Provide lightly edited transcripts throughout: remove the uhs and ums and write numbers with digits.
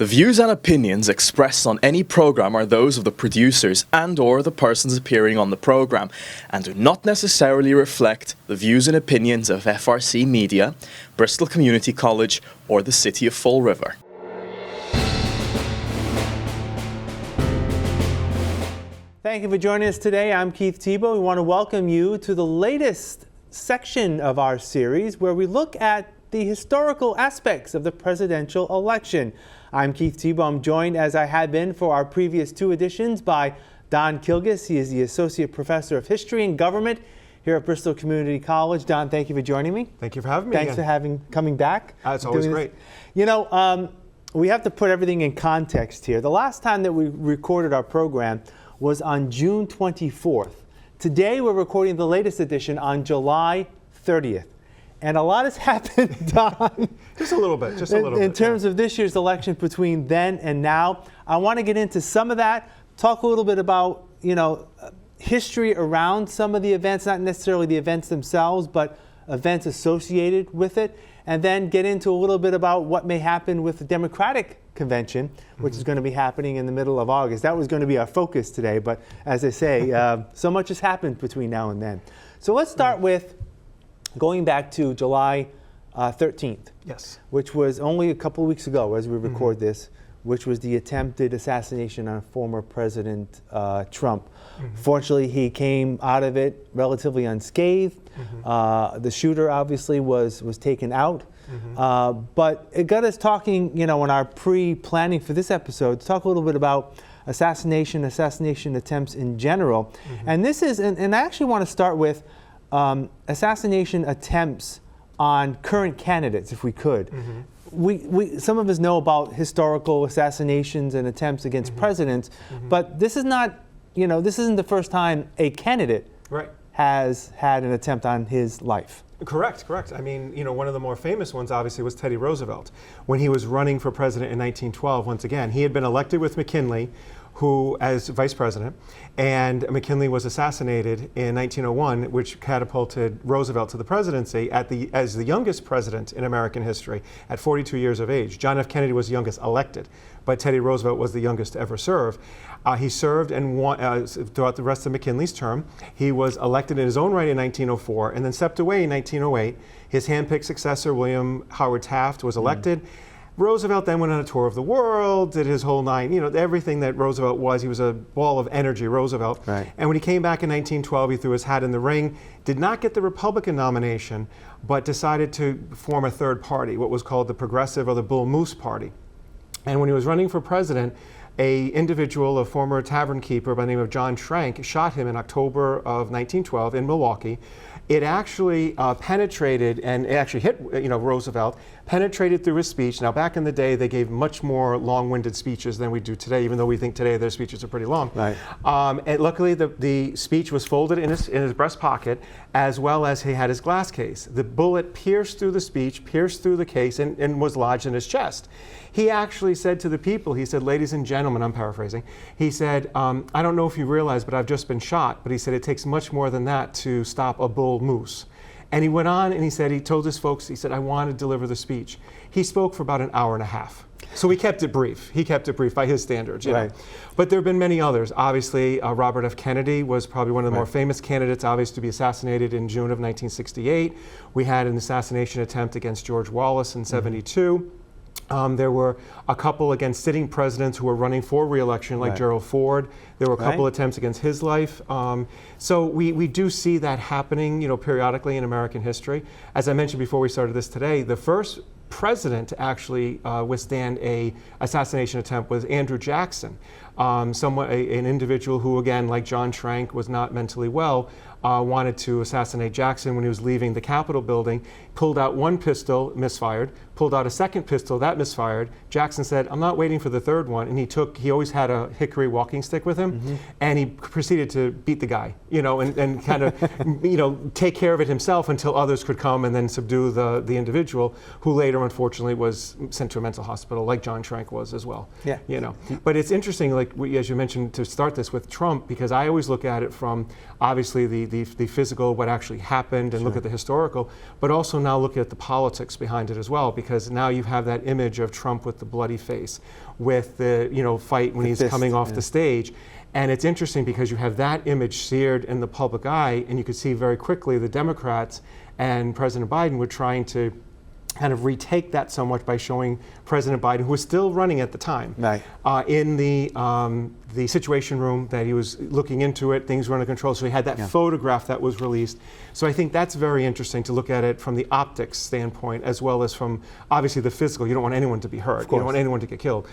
The views and opinions expressed on any program are those of the producers and/or the persons appearing on the program and do not necessarily reflect the views and opinions of FRC Media, Bristol Community College, or the City of Fall River. Thank you for joining us today. I'm Keith Tebow. We want to welcome you to the latest section of our series where we look at the historical aspects of the presidential election. I'm Keith Tebow. I'm joined, as I had been for our previous two editions, by Don Kilguss. He is the Associate Professor of History and Government here at Bristol Community College. Don, thank you for joining me. Thank you for having me Thanks again. for coming back. It's always great. You know, we have to put everything in context here. The last time that we recorded our program was on June 24th. Today we're recording the latest edition on July 30th. And a lot has happened, Don. Just a little bit, In terms of this year's election between then and now. I want to get into some of that, talk a little bit about, history around some of the events, not necessarily the events themselves, but events associated with it, and then get into a little bit about what may happen with the Democratic Convention, which is going to be happening in the middle of August. That was going to be our focus today, but as I say, so much has happened between now and then. So let's start with going back to July 13th, yes, which was only a couple of weeks ago as we record this, which was the attempted assassination on former President Trump. Fortunately, he came out of it relatively unscathed. The shooter obviously was taken out. But it got us talking, in our pre-planning for this episode, to talk a little bit about assassination attempts in general. And this is, and I actually want to start with assassination attempts on current candidates, if we could. We some of us know about historical assassinations and attempts against presidents, but this is not, this isn't the first time a candidate has had an attempt on his life. Correct. I mean, one of the more famous ones obviously was Teddy Roosevelt. When he was running for president in 1912, once again, he had been elected with McKinley, who as vice president, and McKinley was assassinated in 1901, which catapulted Roosevelt to the presidency as the youngest president in American history at 42 years of age. John F. Kennedy was the youngest elected, but Teddy Roosevelt was the youngest to ever serve. He served and won throughout the rest of McKinley's term. He was elected in his own right in 1904 and then stepped away in 1908. His handpicked successor, William Howard Taft, was elected. Roosevelt then went on a tour of the world, did his whole nine, everything that Roosevelt was. He was a ball of energy, Roosevelt. Right. And when he came back in 1912, he threw his hat in the ring, did not get the Republican nomination, but decided to form a third party, what was called the Progressive or the Bull Moose Party. And when he was running for president, a individual, a former tavern keeper by the name of John Schrank, shot him in October of 1912 in Milwaukee. It actually penetrated, and it actually hit, Roosevelt, penetrated through his speech. Now, back in the day, they gave much more long-winded speeches than we do today, even though we think today their speeches are pretty long. Right. And luckily, the speech was folded in his breast pocket, as well as he had his glass case. The bullet pierced through the speech, pierced through the case, and was lodged in his chest. He actually said to the people, he said, "Ladies and gentlemen," I'm paraphrasing, he said, "I don't know if you realize, but I've just been shot." But he said, "It takes much more than that to stop a bull moose." And he went on and he told his folks, he said, "I want to deliver the speech." He spoke for about an hour and a half. So he kept it brief. He kept it brief by his standards. You know? But there have been many others. Obviously, Robert F. Kennedy was probably one of the more famous candidates, obviously, to be assassinated in June of 1968. We had an assassination attempt against George Wallace in 72. There were a couple against sitting presidents who were running for re-election, like Gerald Ford. There were a couple attempts against his life. So we do see that happening, periodically in American history. As I mentioned before we started this today, the first president to actually withstand a assassination attempt was Andrew Jackson, an individual who, again, like John Schrank, was not mentally well, wanted to assassinate Jackson when he was leaving the Capitol building, pulled out one pistol, misfired, pulled out a second pistol, that misfired. Jackson said, "I'm not waiting for the third one," and he always had a hickory walking stick with him, and he proceeded to beat the guy, and kind of, take care of it himself until others could come and then subdue the individual, who later, unfortunately, was sent to a mental hospital, like John Schrank was as well. But it's interesting, like as you mentioned to start this with Trump, because I always look at it from obviously the physical, what actually happened, and look at the historical, but also now look at the politics behind it as well, because now you have that image of Trump with the bloody face, with the fight when he's coming off the stage. And it's interesting because you have that image seared in the public eye, and you could see very quickly the Democrats and President Biden were trying to kind of retake that somewhat by showing President Biden, who was still running at the time, in the Situation Room, that he was looking into it, things were under control. So he had that photograph that was released. So I think that's very interesting to look at it from the optics standpoint, as well as from obviously the physical. You don't want anyone to be hurt. You don't want anyone to get killed.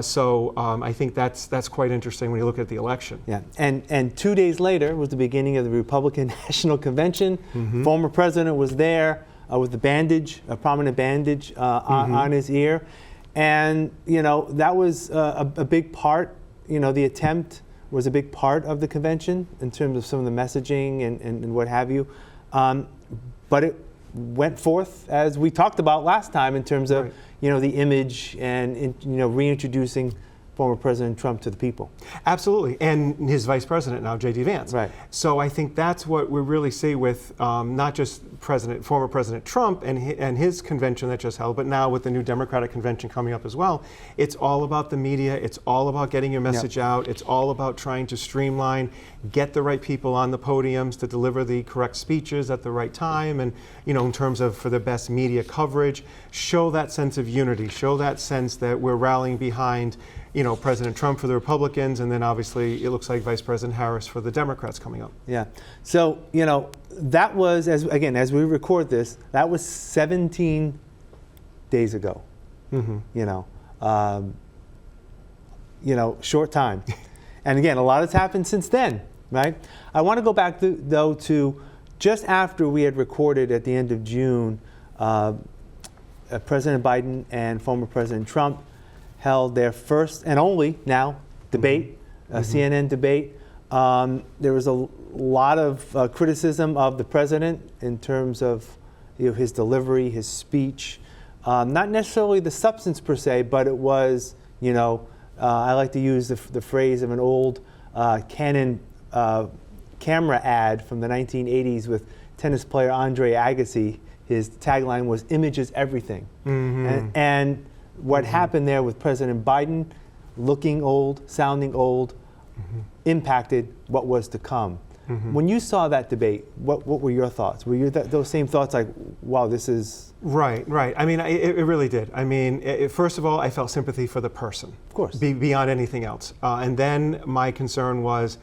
So I think that's quite interesting when you look at the election. Yeah, and 2 days later was the beginning of the Republican National Convention. Former president was there. With the bandage, a prominent bandage on his ear. And, that was a big part, the attempt was a big part of the convention in terms of some of the messaging and what have you. But it went forth, as we talked about last time, in terms of, the image and, reintroducing former President Trump to the people. Absolutely, and his vice president now, J.D. Vance. So I think that's what we really see with not just former President Trump and his convention that just held, but now with the new Democratic convention coming up as well. It's all about the media. It's all about getting your message out. It's all about trying to streamline, get the right people on the podiums to deliver the correct speeches at the right time, and in terms of for the best media coverage, show that sense of unity, show that sense that we're rallying behind President Trump for the Republicans, and then obviously it looks like Vice President Harris for the Democrats coming up. Yeah. So, that was, as we record this, that was 17 days ago. Short time. And again, a lot has happened since then, right? I want to go back, though, to just after we had recorded at the end of June, President Biden and former President Trump held their first and only now debate, CNN debate. There was a lot of criticism of the president in terms of his delivery, his speech. Not necessarily the substance per se, but it was, I like to use the phrase of an old Canon camera ad from the 1980s with tennis player Andre Agassi. His tagline was "Image is everything." And what happened there with President Biden, looking old, sounding old, impacted what was to come. When you saw that debate, what were your thoughts? Were those same thoughts like, wow, this is... Right. I mean, it really did. I mean, first of all, I felt sympathy for the person. Of course. Beyond anything else. And then my concern was,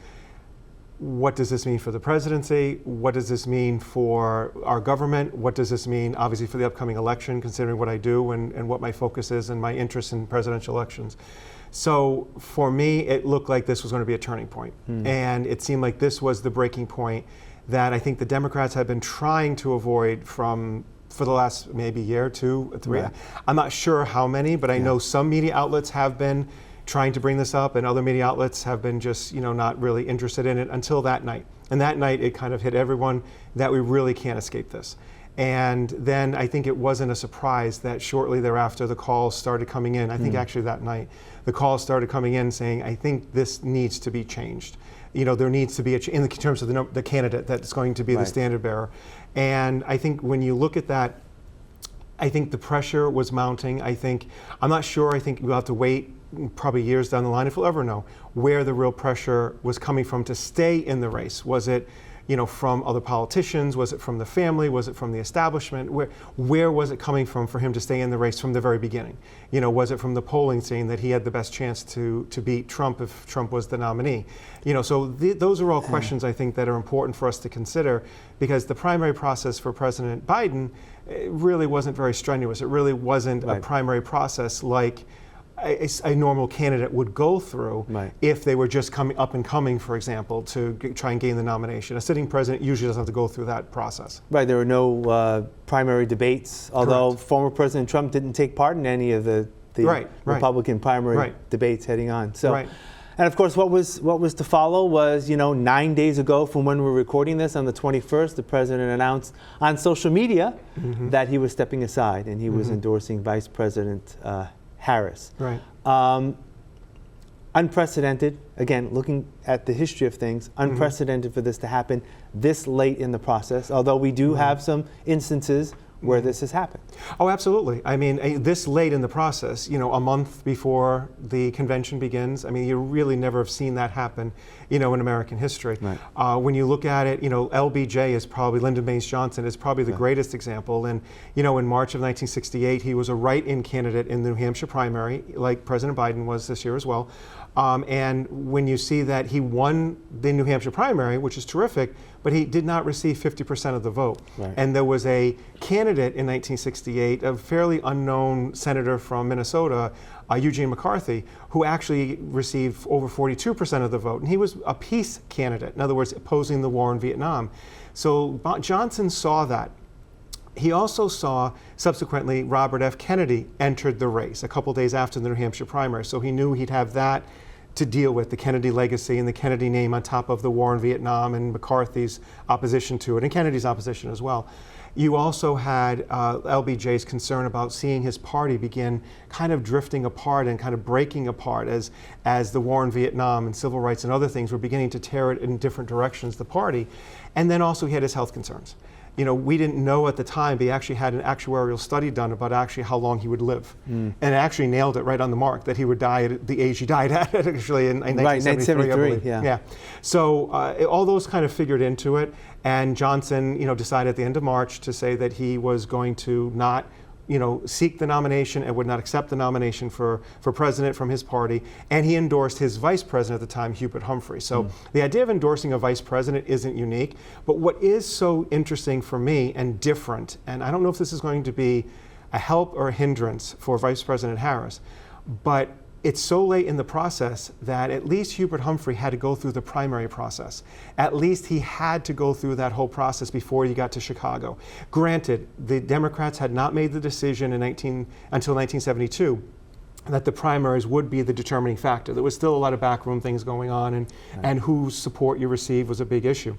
what does this mean for the presidency? What does this mean for our government? What does this mean, obviously, for the upcoming election, considering what I do and what my focus is and my interest in presidential elections? So for me, it looked like this was going to be a turning point. And it seemed like this was the breaking point that I think the Democrats have been trying to avoid for the last maybe year, 2, 3. I'm not sure how many, but I know some media outlets have been trying to bring this up, and other media outlets have been just, not really interested in it until that night. And that night, it kind of hit everyone that we really can't escape this. And then I think it wasn't a surprise that shortly thereafter the calls started coming in. I think actually that night, the calls started coming in saying, I think this needs to be changed. There needs to be in terms of the candidate that's going to be the standard bearer. And I think when you look at that, I think the pressure was mounting. I'm not sure, I think we'll have to wait probably years down the line if we'll ever know where the real pressure was coming from to stay in the race. Was it, from other politicians? Was it from the family? Was it from the establishment? Where was it coming from for him to stay in the race from the very beginning? Was it from the polling saying that he had the best chance to beat Trump if Trump was the nominee? So those are all questions I think that are important for us to consider, because the primary process for President Biden really wasn't very strenuous. It really wasn't a primary process like a normal candidate would go through if they were just up and coming, for example, to try and gain the nomination. A sitting president usually doesn't have to go through that process. Right, there were no primary debates, although former President Trump didn't take part in any of the Republican primary debates heading on. So, and of course, what was to follow was, 9 days ago from when we're recording this, on the 21st, the president announced on social media that he was stepping aside and he was endorsing Vice President Harris. unprecedented. Again, looking at the history of things, unprecedented for this to happen this late in the process, although we do have some instances where this has happened. Oh, absolutely. I mean, this late in the process, you know, a month before the convention begins, I mean, you really never have seen that happen, you know, in American history. Right. When you look at it, you know, LBJ is probably, Lyndon Baines Johnson is probably the greatest example. And, you know, in March of 1968, he was a write-in candidate in the New Hampshire primary, like President Biden was this year as well. And when you see that he won the New Hampshire primary, which is terrific, but he did not receive 50% of the vote. Right. And there was a candidate in 1968, a fairly unknown senator from Minnesota, Eugene McCarthy, who actually received over 42% of the vote. And he was a peace candidate, in other words, opposing the war in Vietnam. So Johnson saw that. He also saw, subsequently, Robert F. Kennedy entered the race a couple days after the New Hampshire primary. So he knew he'd have that to deal with, the Kennedy legacy and the Kennedy name on top of the war in Vietnam and McCarthy's opposition to it, and Kennedy's opposition as well. You also had LBJ's concern about seeing his party begin kind of drifting apart and kind of breaking apart as the war in Vietnam and civil rights and other things were beginning to tear it in different directions, the party. And then also he had his health concerns. You know, we didn't know at the time, but he actually had an actuarial study done about actually how long he would live. And it actually nailed it right on the mark that he would die at the age he died at, actually, in 1973, I believe. Yeah. So all those kind of figured into it. And Johnson, you know, decided at the end of March to say that he was going to not, you know, seek the nomination and would not accept the nomination for president from his party. And he endorsed his vice president at the time, Hubert Humphrey. So the idea of endorsing a vice president isn't unique. But what is so interesting for me and different, and I don't know if this is going to be a help or a hindrance for Vice President Harris, but it's so late in the process that at least Hubert Humphrey had to go through the primary process. At least he had to go through that whole process before he got to Chicago. Granted, the Democrats had not made the decision until 1972 that the primaries would be the determining factor. There was still a lot of backroom things going on, and whose support you received was a big issue.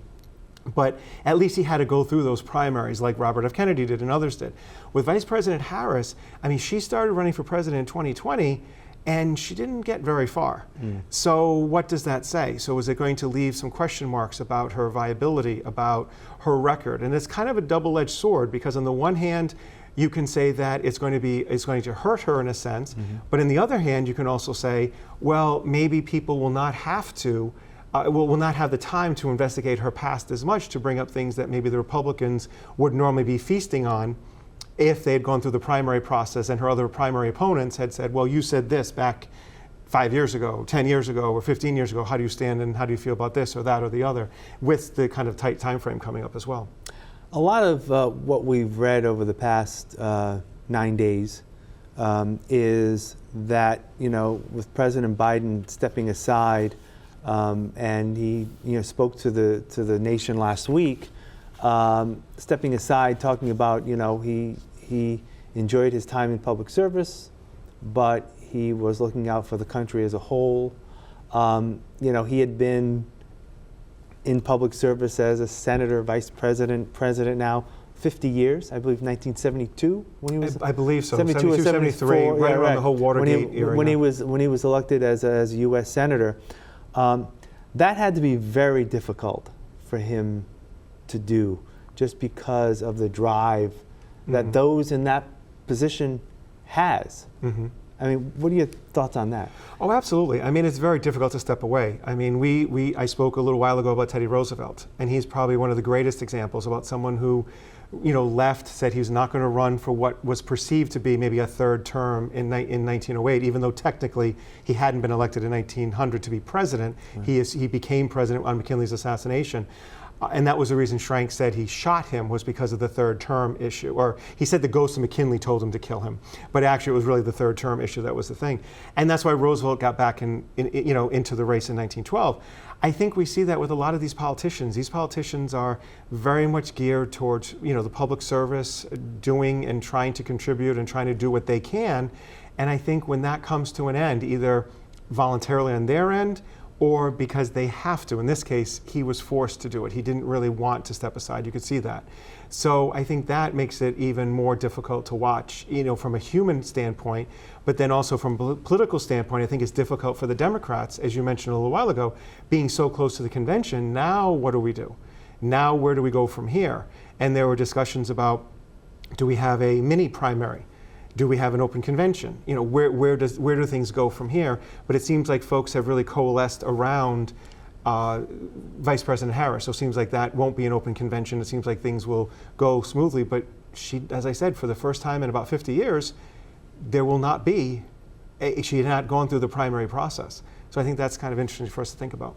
But at least he had to go through those primaries like Robert F. Kennedy did and others did. With Vice President Harris, I mean, she started running for president in 2020, and she didn't get very far. So what does that say? So is it going to leave some question marks about her viability, about her record? And it's kind of a double-edged sword, because on the one hand, you can say that it's going to hurt her in a sense, but on the other hand, you can also say, well, maybe people will not have to, will not have the time to investigate her past as much to bring up things that maybe the Republicans would normally be feasting on if they had gone through the primary process and her other primary opponents had said, well, you said this back 5 years ago, 10 years ago, or 15 years ago, how do you stand and how do you feel about this or that or the other, with the kind of tight time frame coming up as well. A lot of what we've read over the past 9 days is that, you know, with President Biden stepping aside, and he, you know, spoke to the nation last week, stepping aside, talking about, you know, he enjoyed his time in public service, but he was looking out for the country as a whole. You know, he had been in public service as a senator, vice president, president now 50 years, I believe 1972 when he was. I believe so. 72 or 73, right around the whole Watergate era. When he was elected as a U.S. senator, that had to be very difficult for him to do, just because of the drive that those in that position has. I mean, what are your thoughts on that? Oh, absolutely. I mean, it's very difficult to step away. I mean, I spoke a little while ago about Teddy Roosevelt, and he's probably one of the greatest examples about someone who, you know, left, said he was not going to run for what was perceived to be maybe a third term in 1908, even though technically he hadn't been elected in 1900 to be president. He became president on McKinley's assassination. And that was the reason Schrank said he shot him, was because of the third term issue. Or he said the ghost of McKinley told him to kill him. But actually it was really the third term issue that was the thing. And that's why Roosevelt got back into the race in 1912. I think we see that with a lot of these politicians. These politicians are very much geared towards, you know, the public service, doing and trying to contribute and trying to do what they can. And I think when that comes to an end, either voluntarily on their end or because they have to. In this case, he was forced to do it. He didn't really want to step aside. You could see that. So I think that makes it even more difficult to watch, from a human standpoint, but then also from a political standpoint, I think it's difficult for the Democrats, as you mentioned a little while ago, being so close to the convention. Now what do we do? Now where do we go from here? And there were discussions about, do we have a mini primary? Do we have an open convention? Where do things go from here? But it seems like folks have really coalesced around Vice President Harris. So it seems like that won't be an open convention. It seems like things will go smoothly. But she, as I said, for the first time in about 50 years, there will not be, she had not gone through the primary process. So I think that's kind of interesting for us to think about.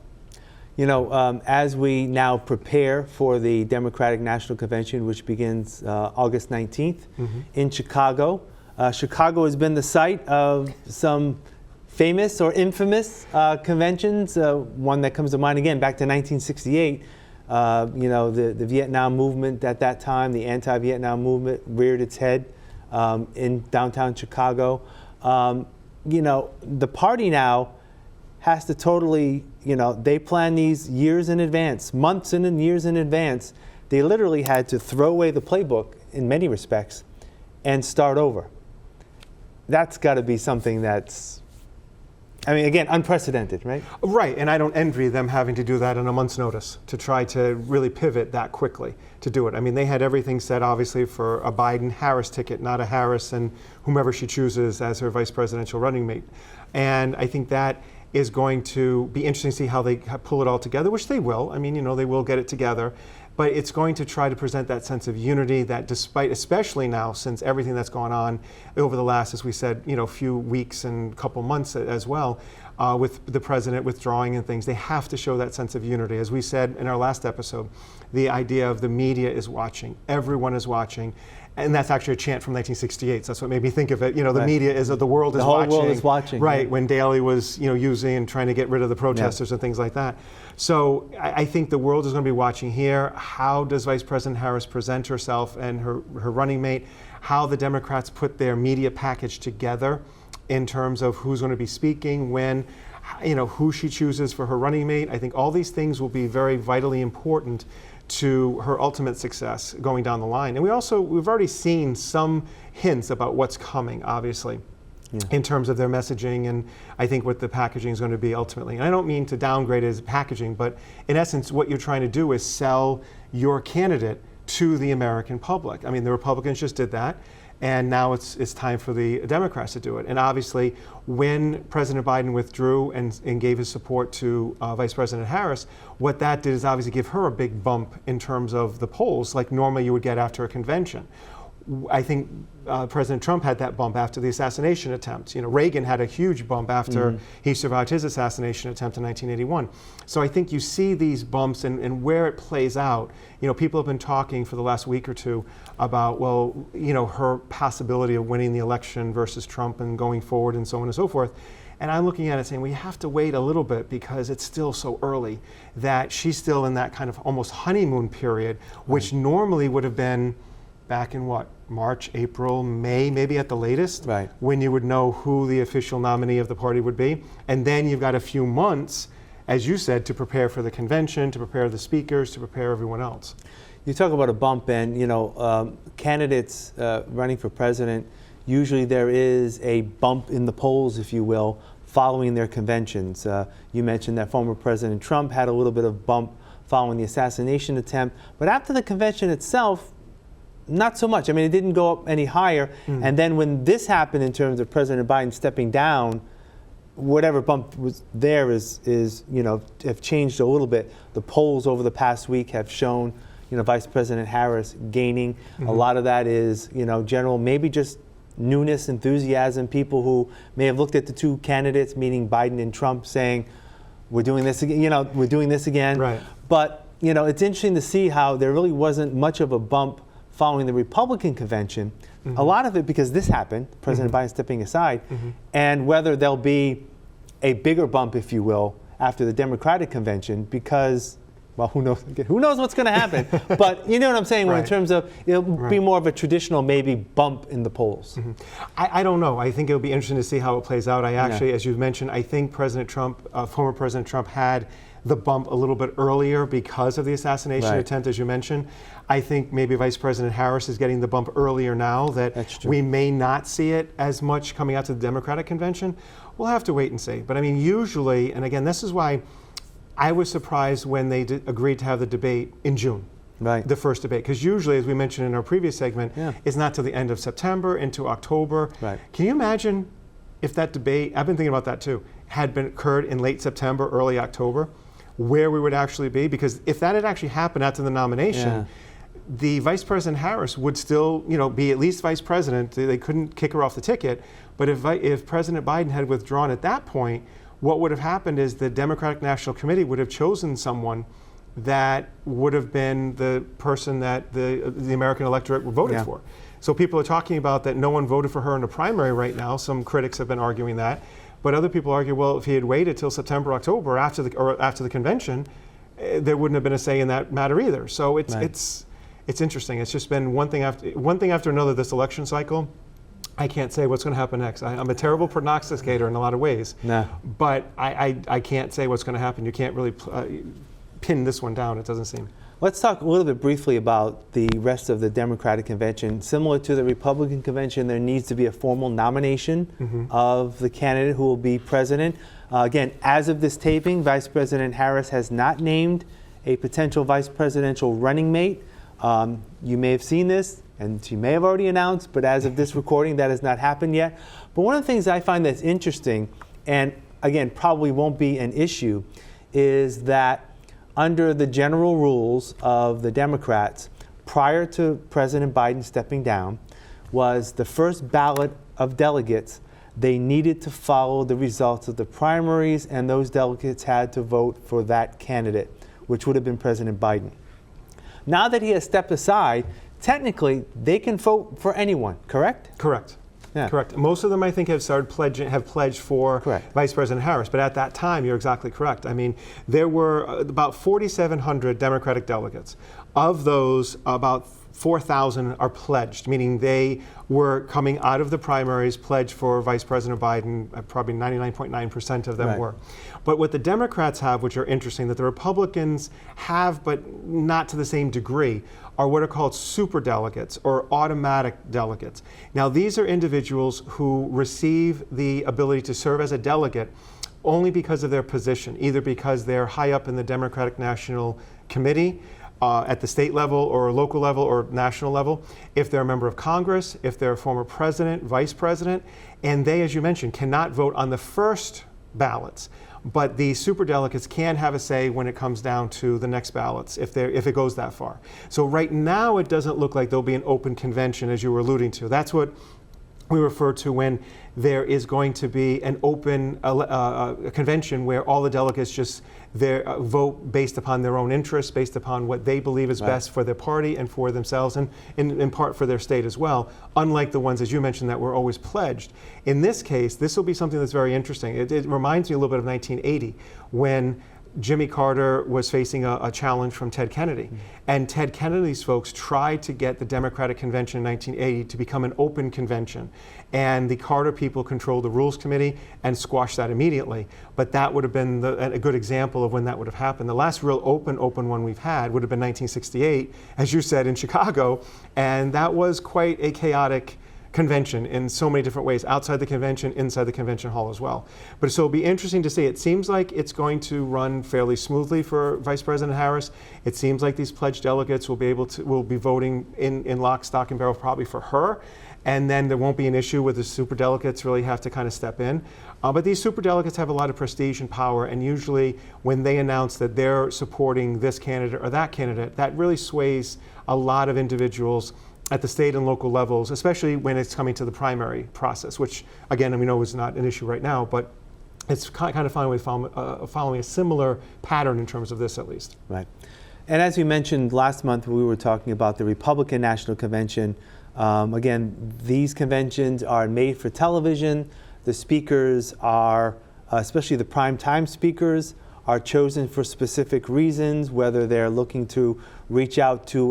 As we now prepare for the Democratic National Convention, which begins August 19th in Chicago. Chicago has been the site of some famous or infamous conventions. One that comes to mind, again, back to 1968. The Vietnam movement at that time, the anti-Vietnam movement, reared its head in downtown Chicago. The party now has to totally, they plan these years in advance, months and years in advance. They literally had to throw away the playbook in many respects and start over. That's got to be something that's, again, unprecedented, right? Right, and I don't envy them having to do that on a month's notice, to try to really pivot that quickly to do it. They had everything set, obviously, for a Biden-Harris ticket, not a Harris and whomever she chooses as her vice presidential running mate. And I think that is going to be interesting to see how they pull it all together, which they will. They will get it together. But it's going to try to present that sense of unity that despite, especially now, since everything that's gone on over the last, as we said, few weeks and couple months as well, with the president withdrawing and things, they have to show that sense of unity. As we said in our last episode, the idea of the media is watching, everyone is watching. And that's actually a chant from 1968. So that's what made me think of it. The media is, the world is watching. The whole world is watching. Right, when Daley was, using and trying to get rid of the protesters and things like that. So I think the world is going to be watching here. How does Vice President Harris present herself and her running mate? How the Democrats put their media package together in terms of who's going to be speaking, when, who she chooses for her running mate. I think all these things will be very vitally important to her ultimate success going down the line. And we've already seen some hints about what's coming, obviously, in terms of their messaging and I think what the packaging is going to be ultimately. And I don't mean to downgrade it as packaging, but in essence, what you're trying to do is sell your candidate to the American public. The Republicans just did that. And now it's time for the Democrats to do it. And obviously, when President Biden withdrew and gave his support to Vice President Harris, what that did is obviously give her a big bump in terms of the polls, like normally you would get after a convention. I think President Trump had that bump after the assassination attempt. Reagan had a huge bump after he survived his assassination attempt in 1981. So I think you see these bumps and where it plays out. People have been talking for the last week or two about, her possibility of winning the election versus Trump and going forward and so on and so forth. And I'm looking at it saying we have to wait a little bit because it's still so early that she's still in that kind of almost honeymoon period, which normally would have been back in March, April, May, maybe at the latest, when you would know who the official nominee of the party would be. And then you've got a few months, as you said, to prepare for the convention, to prepare the speakers, to prepare everyone else. You talk about a bump, and candidates running for president, usually there is a bump in the polls, if you will, following their conventions. You mentioned that former President Trump had a little bit of bump following the assassination attempt, but after the convention itself, not so much. It didn't go up any higher. And then when this happened in terms of President Biden stepping down, whatever bump was there is have changed a little bit. The polls over the past week have shown, Vice President Harris gaining. A lot of that is, general, maybe just newness, enthusiasm, people who may have looked at the two candidates, meaning Biden and Trump, saying, we're doing this again, we're doing this again. Right. But, it's interesting to see how there really wasn't much of a bump following the Republican convention. A lot of it because this happened, President Biden stepping aside, and whether there'll be a bigger bump, if you will, after the Democratic convention, because well, who knows? Who knows what's going to happen? But you know what I'm saying, Right. in terms of it'll be more of a traditional maybe bump in the polls. I don't know. I think it'll be interesting to see how it plays out. I actually, as you've mentioned, I think President Trump, former President Trump, had the bump a little bit earlier because of the assassination attempt, as you mentioned. I think maybe Vice President Harris is getting the bump earlier now, that we may not see it as much coming out to the Democratic convention. We'll have to wait and see. But I mean, usually, and again, this is why I was surprised when they agreed to have the debate in June. Right. The first debate, because usually, as we mentioned in our previous segment, it's not till the end of September into October. Right. Can you imagine if that debate, I've been thinking about that too, had been occurred in late September, early October, where we would actually be? Because if that had actually happened after the nomination, the Vice President Harris would still, be at least vice president. They couldn't kick her off the ticket. But if President Biden had withdrawn at that point, what would have happened is the Democratic National Committee would have chosen someone that would have been the person that the American electorate voted for. So people are talking about that no one voted for her in the primary right now. Some critics have been arguing that. But other people argue, well, if he had waited till September, October, after the convention, there wouldn't have been a say in that matter either. So it's interesting. It's just been one thing after another this election cycle. I can't say what's going to happen next. I'm a terrible prognosticator in a lot of ways. But I can't say what's going to happen. You can't really pin this one down, it doesn't seem. Let's talk a little bit briefly about the rest of the Democratic convention. Similar to the Republican convention, there needs to be a formal nomination of the candidate who will be president. Again, as of this taping, Vice President Harris has not named a potential vice presidential running mate. You may have seen this, and she may have already announced, but as of this recording, that has not happened yet. But one of the things I find that's interesting, and again, probably won't be an issue, is that under the general rules of the Democrats, prior to President Biden stepping down, was the first ballot of delegates. They needed to follow the results of the primaries, and those delegates had to vote for that candidate, which would have been President Biden. Now that he has stepped aside, technically, they can vote for anyone, correct? Correct. Correct. Most of them, I think, have pledged for Vice President Harris. But at that time, you're exactly correct. I mean, there were about 4,700 Democratic delegates. Of those, about 4,000 are pledged, meaning they were coming out of the primaries pledged for Vice President Biden. Probably 99.9% of them were. But what the Democrats have, which are interesting, that the Republicans have, but not to the same degree, are what are called superdelegates or automatic delegates. Now, these are individuals who receive the ability to serve as a delegate only because of their position, either because they're high up in the Democratic National Committee, at the state level or local level or national level, if they're a member of Congress, if they're a former president, vice president, and they, as you mentioned, cannot vote on the first ballots. But the superdelegates can have a say when it comes down to the next ballots, if it goes that far. So right now, it doesn't look like there'll be an open convention, as you were alluding to. That's what we refer to when there is going to be an open convention where all the delegates just vote based upon their own interests, based upon what they believe is best for their party and for themselves, and in part for their state as well, unlike the ones, as you mentioned, that were always pledged. In this case, this will be something that's very interesting. It reminds me a little bit of 1980, when Jimmy Carter was facing a challenge from Ted Kennedy. And Ted Kennedy's folks tried to get the Democratic Convention in 1980 to become an open convention. And the Carter people controlled the Rules Committee and squashed that immediately. But that would have been a good example of when that would have happened. The last real open one we've had would have been 1968, as you said, in Chicago. And that was quite a chaotic convention in so many different ways, outside the convention, inside the convention hall as well. But so it'll be interesting to see. It seems like it's going to run fairly smoothly for Vice President Harris. It seems like these pledged delegates will be voting in lock, stock, and barrel probably for her. And then there won't be an issue where the superdelegates really have to kind of step in. But these superdelegates have a lot of prestige and power, and usually when they announce that they're supporting this candidate or that candidate, that really sways a lot of individuals at the state and local levels, especially when it's coming to the primary process, which, again, we know is not an issue right now, but it's kind of following a similar pattern in terms of this, at least. Right. And as you mentioned last month, we were talking about the Republican National Convention. Again, these conventions are made for television. The speakers are, especially the primetime speakers, are chosen for specific reasons, whether they're looking to reach out to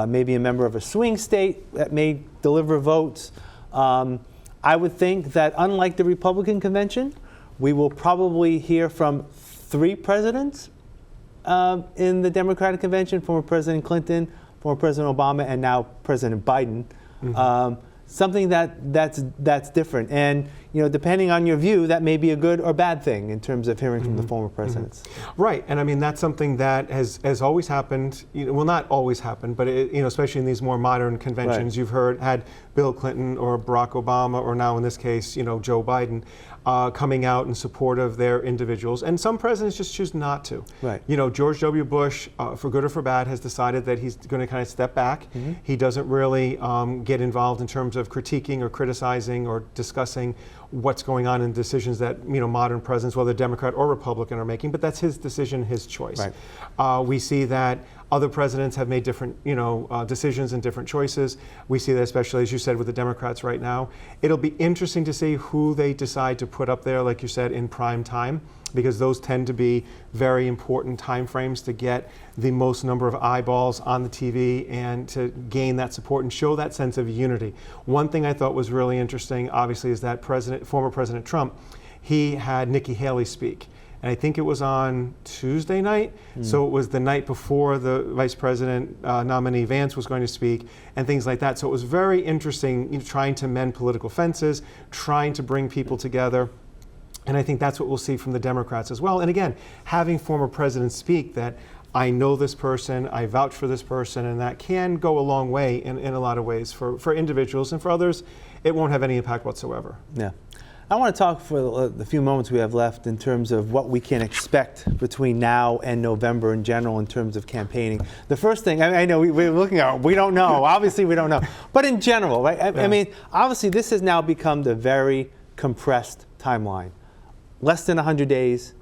maybe a member of a swing state that may deliver votes. I would think that unlike the Republican convention, we will probably hear from 3 presidents in the Democratic convention: former President Clinton, former President Obama, and now President Biden. Something that's different, and depending on your view, that may be a good or bad thing in terms of hearing from the former presidents. Right, and I mean that's something that has always happened. Well, not always happened, but especially in these more modern conventions, you've had Bill Clinton or Barack Obama, or now in this case, Joe Biden, coming out in support of their individuals, and some presidents just choose not to. Right. George W. Bush, for good or for bad, has decided that he's going to kind of step back. He doesn't really get involved in terms of critiquing or criticizing or discussing what's going on in decisions that modern presidents, whether Democrat or Republican, are making. But that's his decision, his choice. Right. We see that other presidents have made different decisions and different choices. We see that especially, as you said, with the Democrats right now. It'll be interesting to see who they decide to put up there, like you said, in prime time, because those tend to be very important time frames to get the most number of eyeballs on the TV and to gain that support and show that sense of unity. One thing I thought was really interesting, obviously, is that former President Trump, he had Nikki Haley speak. And I think it was on Tuesday night, so it was the night before the Vice President nominee Vance was going to speak, and things like that. So it was very interesting, trying to mend political fences, trying to bring people together. And I think that's what we'll see from the Democrats as well. And again, having former presidents speak that I know this person, I vouch for this person, and that can go a long way in a lot of ways for individuals, and for others, it won't have any impact whatsoever. Yeah. I want to talk for the few moments we have left in terms of what we can expect between now and November in general in terms of campaigning. The first thing, I know we're looking at, we don't know, obviously we don't know, but in general, right? I mean, obviously this has now become the very compressed timeline. Less than 100 days.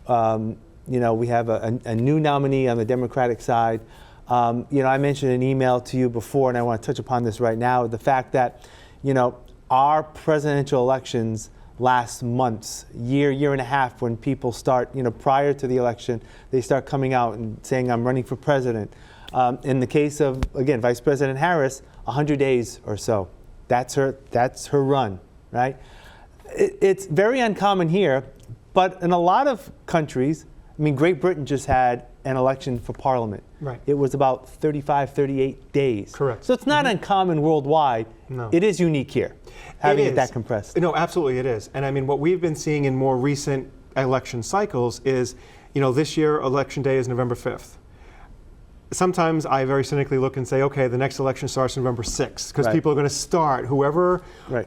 We have a new nominee on the Democratic side. I mentioned an email to you before, and I want to touch upon this right now, the fact that, our presidential elections last months, year and a half, when people start, prior to the election, they start coming out and saying, I'm running for president. In the case of, again, Vice President Harris, 100 days or so. That's her run, right? It's very uncommon here, but in a lot of countries, Great Britain just had an election for parliament. Right. It was about 35, 38 days. Correct. So it's not uncommon worldwide. No. It is unique here, having it that compressed. No, absolutely it is. And I mean, what we've been seeing in more recent election cycles is, this year election day is November 5th. Sometimes I very cynically look and say, okay, the next election starts November 6th, because people are going to start, whoever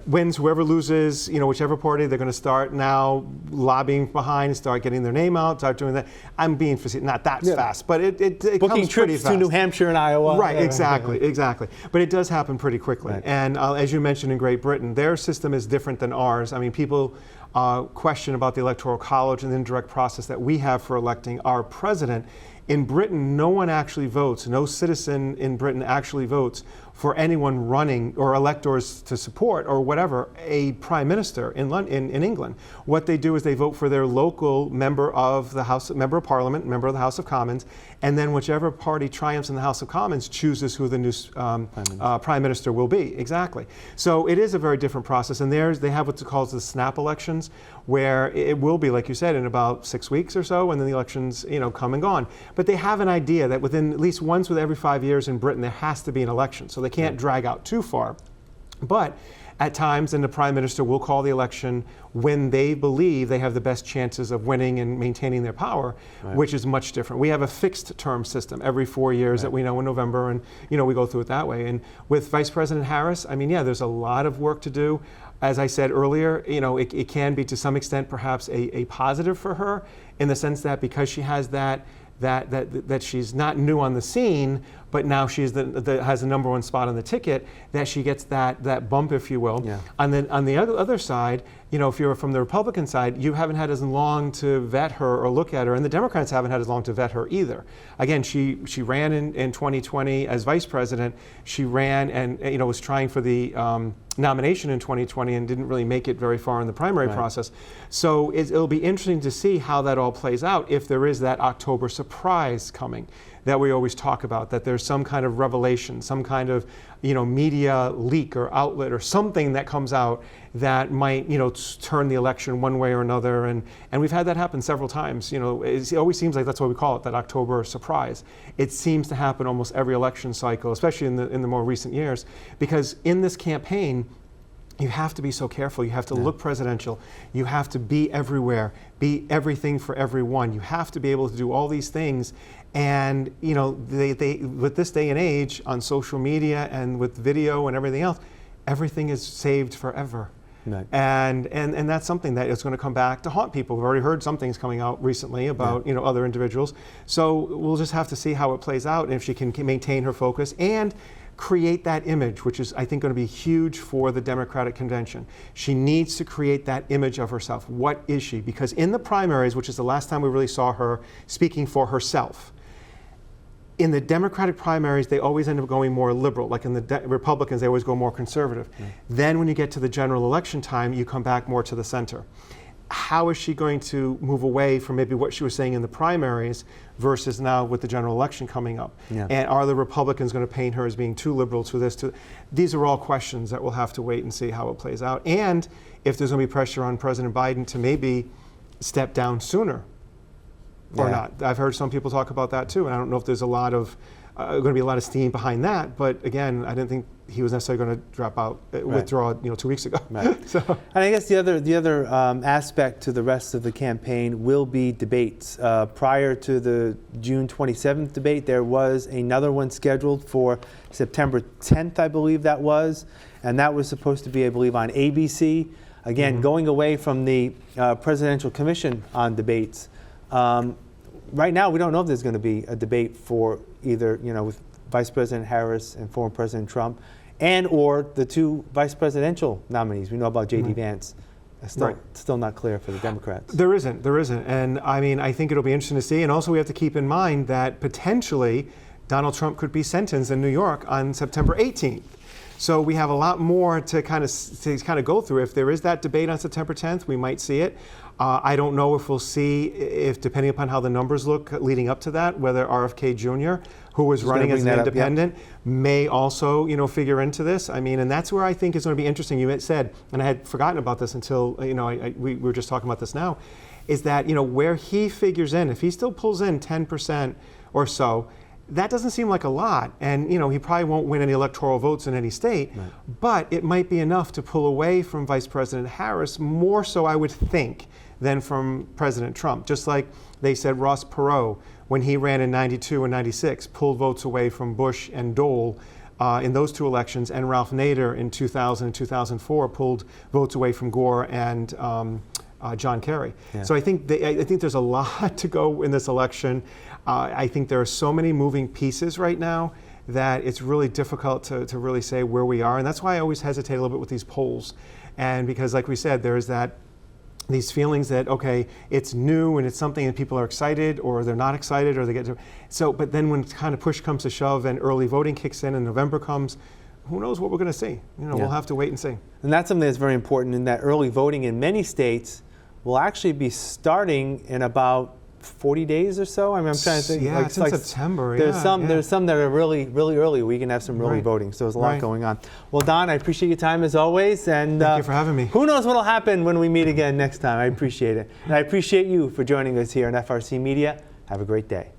wins, whoever loses, whichever party, they're going to start now lobbying behind and start getting their name out, start doing that. I'm being not that fast, but it booking comes pretty trips fast. to New Hampshire and Iowa. Right, exactly. But it does happen pretty quickly. Right. And as you mentioned in Great Britain, their system is different than ours. I mean, people question about the Electoral College and the indirect process that we have for electing our president. In Britain, no one actually votes, no citizen in Britain actually votes for anyone running or electors to support or whatever a prime minister in England. What they do is they vote for their local member of the House, member of Parliament, member of the House of Commons, and then whichever party triumphs in the House of Commons chooses who the new prime minister will be. Exactly. So it is a very different process, and they have what's called the snap elections, where it will be, like you said, in about 6 weeks or so, and then the elections, come and gone. But they have an idea that within at least once with every 5 years in Britain, there has to be an election. So they can't drag out too far. But at times, then the prime minister will call the election when they believe they have the best chances of winning and maintaining their power, which is much different. We have a fixed term system every 4 years that we know in November, and we go through it that way. And with Vice President Harris, I mean, there's a lot of work to do. As I said earlier, it can be to some extent perhaps a positive for her, in the sense that because she has that she's not new on the scene, but now she's has the #1 spot on the ticket, that she gets that bump, if you will. Yeah. And then on the other side, if you're from the Republican side, you haven't had as long to vet her or look at her, and the Democrats haven't had as long to vet her either. Again, she ran in 2020 as vice president. She ran and was trying for the nomination in 2020 and didn't really make it very far in the primary process. So it'll be interesting to see how that all plays out if there is that October surprise coming that we always talk about, that there's some kind of revelation, some kind of media leak or outlet or something that comes out that might turn the election one way or another, and we've had that happen several times. It always seems like that's what we call it, that October surprise. It seems to happen almost every election cycle, especially in the more recent years, because in this campaign you have to be so careful. You have to look presidential. You have to be everywhere, be everything for everyone. You have to be able to do all these things. And they with this day and age on social media and with video and everything else, everything is saved forever. Right. And that's something that is going to come back to haunt people. We've already heard some things coming out recently about other individuals. So we'll just have to see how it plays out and if she can maintain her focus and create that image, which is, I think, going to be huge for the Democratic convention. She needs to create that image of herself. What is she? Because in the primaries, which is the last time we really saw her speaking for herself, in the Democratic primaries, they always end up going more liberal. Like in the Republicans, they always go more conservative. Then when you get to the general election time, you come back more to the center. How is she going to move away from maybe what she was saying in the primaries versus now with the general election coming up? And are the Republicans going to paint her as being too liberal to this? These are all questions that we'll have to wait and see how it plays out. And if there's going to be pressure on President Biden to maybe step down sooner or not. I've heard some people talk about that too, and I don't know if there's going to be a lot of steam behind that. But again, I didn't think he was necessarily going to drop out, withdraw, 2 weeks ago. So, and I guess the other aspect to the rest of the campaign will be debates. Prior to the June 27th debate, there was another one scheduled for September 10th, I believe that was, and that was supposed to be, I believe, on ABC. Again, going away from the Presidential Commission on Debates. Right now, we don't know if there's going to be a debate for either, with Vice President Harris and former President Trump, and or the two vice presidential nominees. We know about J.D. Vance. Still not clear for the Democrats. There isn't. And I think it'll be interesting to see. And also we have to keep in mind that potentially Donald Trump could be sentenced in New York on September 18th. So we have a lot more to kind of go through. If there is that debate on September 10th, we might see it. I don't know if we'll see, depending upon how the numbers look leading up to that, whether RFK Jr., who was running as an independent, may also, figure into this. And that's where I think is going to be interesting. You had said, and I had forgotten about this until, we were just talking about this now, is that, where he figures in, if he still pulls in 10% or so, that doesn't seem like a lot, and he probably won't win any electoral votes in any state, but it might be enough to pull away from Vice President Harris, more so I would think than from President Trump. Just like they said Ross Perot, when he ran in 92 and 96, pulled votes away from Bush and Dole in those two elections, and Ralph Nader in 2000 and 2004 pulled votes away from Gore and John Kerry. So I think there's a lot to go in this election. I think there are so many moving pieces right now that it's really difficult to really say where we are. And that's why I always hesitate a little bit with these polls. And because, like we said, there's these feelings that, okay, it's new and it's something that people are excited or they're not excited or they get to. So, but then when kind of push comes to shove and early voting kicks in and November comes, who knows what we're going to see? We'll have to wait and see. And that's something that's very important, in that early voting in many states will actually be starting in about 40 days or so. I'm trying to think. Yeah, it's in September. There's some that are really, really early. We can have some early voting, so there's a lot going on. Well, Don, I appreciate your time as always, and thank you for having me. Who knows what'll happen when we meet again next time? I appreciate it, and I appreciate you for joining us here on FRC Media. Have a great day.